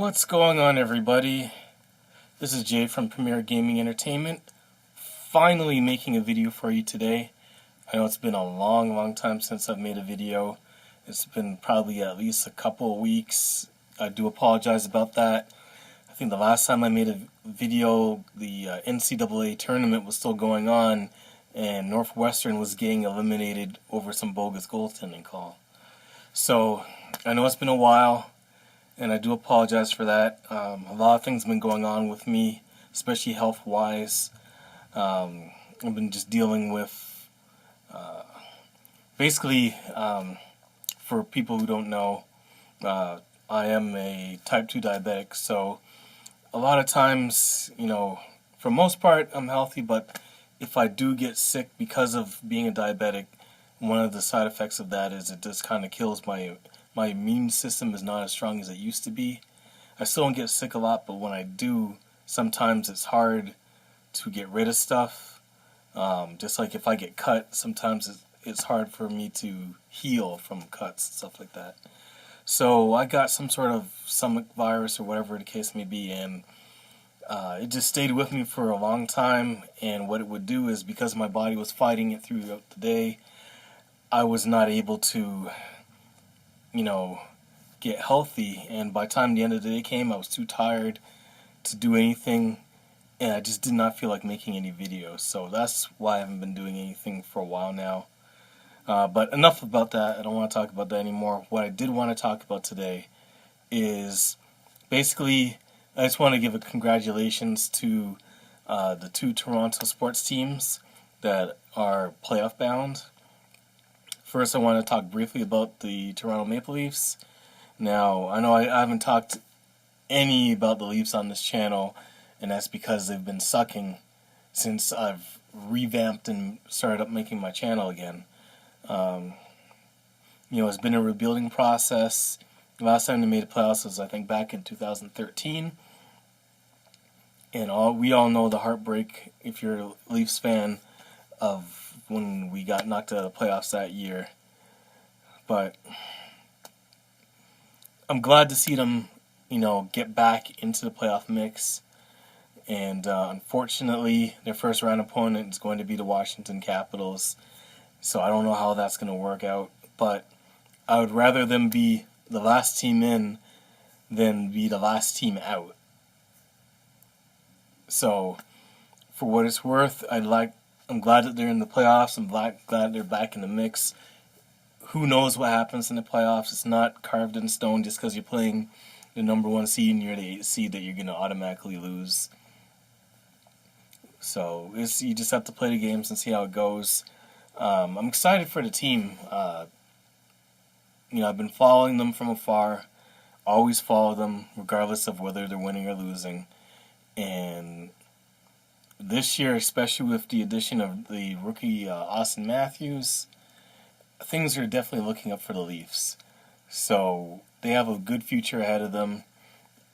What's going on, everybody? This is Jay from Premier Gaming Entertainment, finally making a video for you today. I know it's been a long time since I've made a video. It's been probably at least a couple of weeks. I do apologize about that. I think the last time I made a video, the NCAA tournament was still going on, and Northwestern was getting eliminated over some bogus goaltending call. So, I know it's been a while, and I do apologize for that. A lot of things have been going on with me, especially health-wise. I've been just dealing with, basically, for people who don't know, I am a type 2 diabetic, so a lot of times, for the most part, I'm healthy, but if I do get sick because of being a diabetic, one of the side effects of that is it just kind of kills my immune system is not as strong as it used to be. I still don't get sick a lot, but when I do, sometimes it's hard to get rid of stuff. Just like if I get cut, sometimes it's hard for me to heal from cuts and stuff like that. So I got some sort of stomach virus or whatever the case may be, and it just stayed with me for a long time. And what it would do is, because my body was fighting it throughout the day, I was not able to get healthy, and by the time the end of the day came, I was too tired to do anything, and I just did not feel like making any videos. So that's why I haven't been doing anything for a while now. But enough about that. I don't want to talk about that anymore. What I did want to talk about today is basically, I just want to give a congratulations to the two Toronto sports teams that are playoff bound. First, I want to talk briefly about the Toronto Maple Leafs. Now, I know I haven't talked any about the Leafs on this channel, and that's because they've been sucking since I've revamped and started up making my channel again. It's been a rebuilding process. The last time they made the playoffs was, I think, back in 2013. And we all know the heartbreak, if you're a Leafs fan, of when we got knocked out of the playoffs that year. But I'm glad to see them, get back into the playoff mix. And unfortunately, their first round opponent is going to be the Washington Capitals. So I don't know how that's going to work out. But I would rather them be the last team in than be the last team out. So, for what it's worth, I'm glad that they're in the playoffs. I'm glad they're back in the mix. Who knows what happens in the playoffs? It's not carved in stone just because you're playing the number 1 seed and you're the 8th seed that you're going to automatically lose. So you just have to play the games and see how it goes. I'm excited for the team. I've been following them from afar. Always follow them regardless of whether they're winning or losing. And this year, especially with the addition of the rookie Austin Matthews, things are definitely looking up for the Leafs. So they have a good future ahead of them,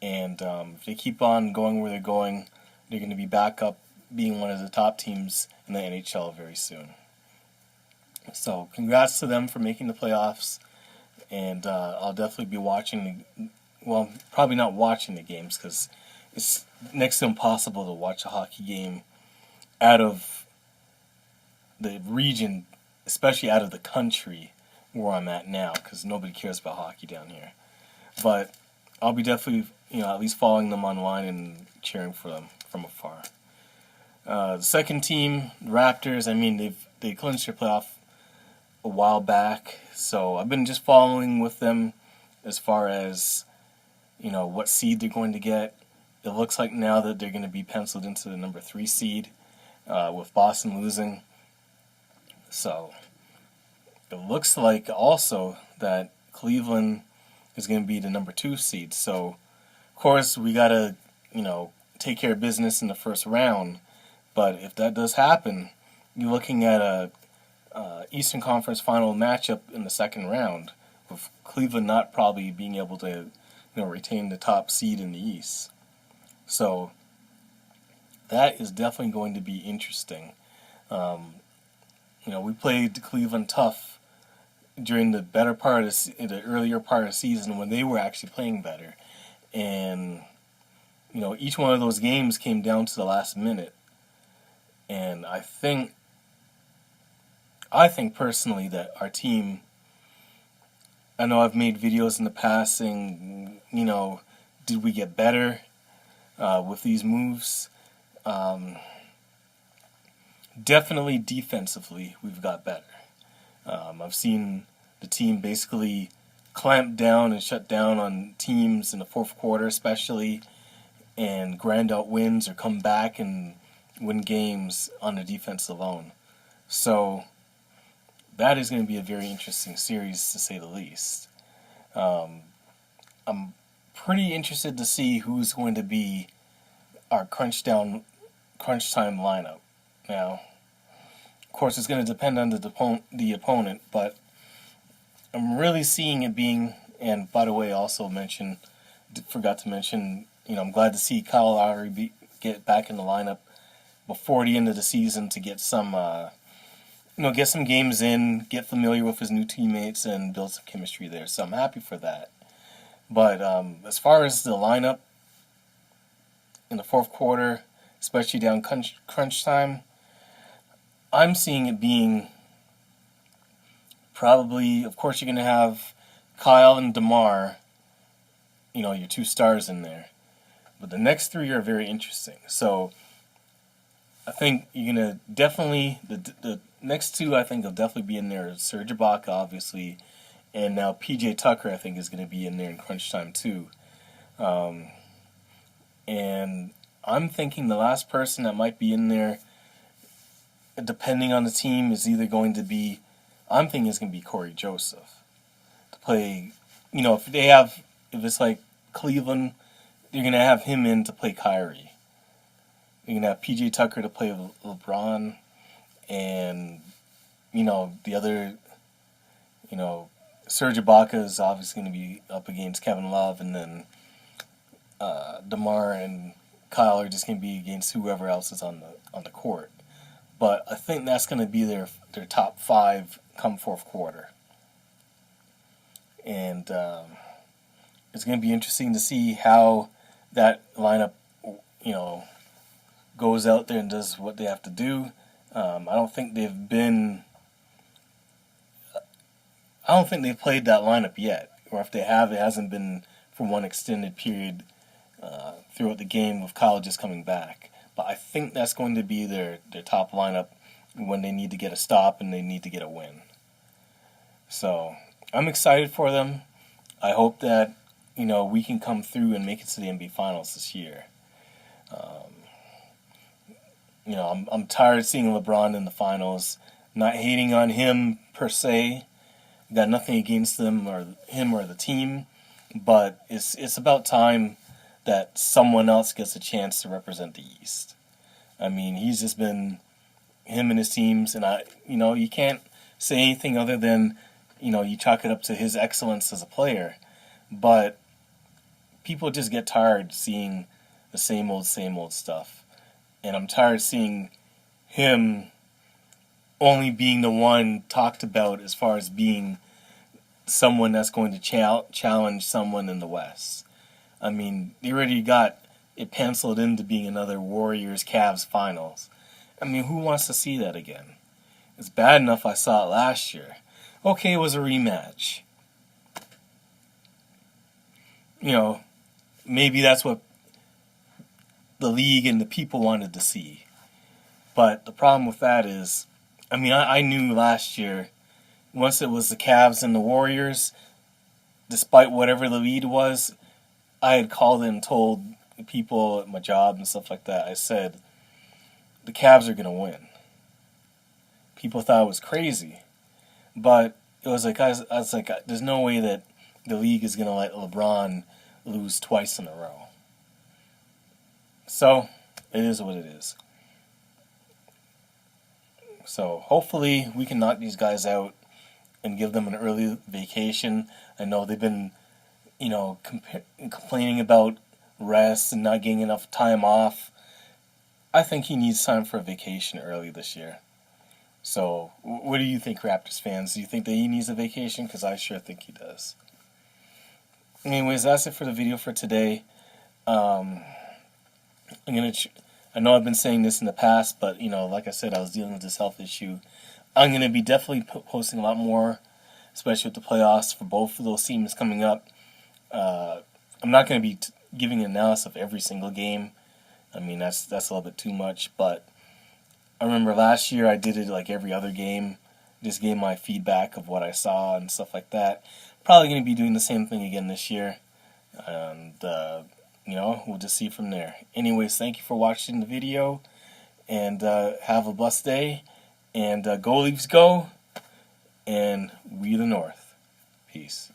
and if they keep on going where they're going, they're going to be back up being one of the top teams in the NHL very soon. So congrats to them for making the playoffs, and I'll definitely be watching probably not watching the games because it's next to impossible to watch a hockey game out of the region, especially out of the country where I'm at now, because nobody cares about hockey down here. But I'll be definitely, at least following them online and cheering for them from afar. The second team, the Raptors, they clinched their playoff a while back, so I've been just following with them as far as, what seed they're going to get. It looks like now that they're going to be penciled into the number 3 seed, with Boston losing. So it looks like also that Cleveland is going to be the number 2 seed. So, of course, we got to, take care of business in the first round. But if that does happen, you're looking at a Eastern Conference final matchup in the second round, with Cleveland not probably being able to, retain the top seed in the East. So that is definitely going to be interesting. We played Cleveland tough during the earlier part of the season when they were actually playing better. And, each one of those games came down to the last minute. And I think personally that our team, I know I've made videos in the past saying, did we get better with these moves? Definitely defensively, we've got better. I've seen the team basically clamp down and shut down on teams in the fourth quarter, especially, and grind out wins or come back and win games on the defense alone. So that is going to be a very interesting series, to say the least. I'm pretty interested to see who's going to be our crunch time lineup. Now, of course, it's going to depend on the opponent, but I'm really seeing it being. And by the way, forgot to mention, I'm glad to see Kyle Lowry get back in the lineup before the end of the season to get some games in, get familiar with his new teammates, and build some chemistry there. So I'm happy for that. But as far as the lineup in the fourth quarter, especially down crunch time, I'm seeing it being probably, of course, you're going to have Kyle and DeMar, your two stars in there. But the next three are very interesting. So I think you're going to definitely, the next two I think will definitely be in there. Serge Ibaka, obviously, and now PJ Tucker I think is going to be in there in crunch time too. And I'm thinking the last person that might be in there, depending on the team, is either going to be, I'm thinking it's going to be Corey Joseph to play. If it's like Cleveland, you're going to have him in to play Kyrie. You're going to have PJ Tucker to play LeBron, and the other, Serge Ibaka is obviously going to be up against Kevin Love, and then DeMar and Kyle are just going to be against whoever else is on the court. But I think that's going to be their top five come fourth quarter. And it's going to be interesting to see how that lineup, goes out there and does what they have to do. I don't think they've played that lineup yet. Or if they have, it hasn't been for one extended period throughout the game with Kyle just coming back. But I think that's going to be their top lineup when they need to get a stop and they need to get a win. So I'm excited for them. I hope that we can come through and make it to the NBA Finals this year. I'm tired of seeing LeBron in the finals. Not hating on him per se. Got nothing against him or the team, but it's about time that someone else gets a chance to represent the East. I mean, he's just been him and his teams, and you can't say anything other than you chalk it up to his excellence as a player. But people just get tired seeing the same old stuff, and I'm tired of seeing him only being the one talked about as far as being someone that's going to challenge someone in the West. I mean, they already got it penciled into being another Warriors-Cavs finals. I mean, who wants to see that again? It's bad enough I saw it last year. Okay, it was a rematch. Maybe that's what the league and the people wanted to see. But the problem with that is, I knew last year, once it was the Cavs and the Warriors, despite whatever the lead was, I had called and told people at my job and stuff like that, I said, the Cavs are going to win. People thought it was crazy. But it was like, I was like, there's no way that the league is going to let LeBron lose twice in a row. So, it is what it is. So, hopefully, we can knock these guys out and give them an early vacation. I know they've been, complaining about rest and not getting enough time off. I think he needs time for a vacation early this year. So, what do you think, Raptors fans? Do you think that he needs a vacation? Because I sure think he does. Anyways, that's it for the video for today. Um, I'm gonna. I know I've been saying this in the past, but like I said, I was dealing with this health issue. I'm gonna be definitely posting a lot more, especially with the playoffs for both of those teams coming up. Uh, I'm not gonna be giving an analysis of every single game. I mean, that's a little bit too much. But I remember last year I did it like every other game, just gave my feedback of what I saw and stuff like that. Probably gonna be doing the same thing again this year, and we'll just see from there. Anyways, thank you for watching the video, and have a blessed day. And go Leafs go, and we the North. Peace.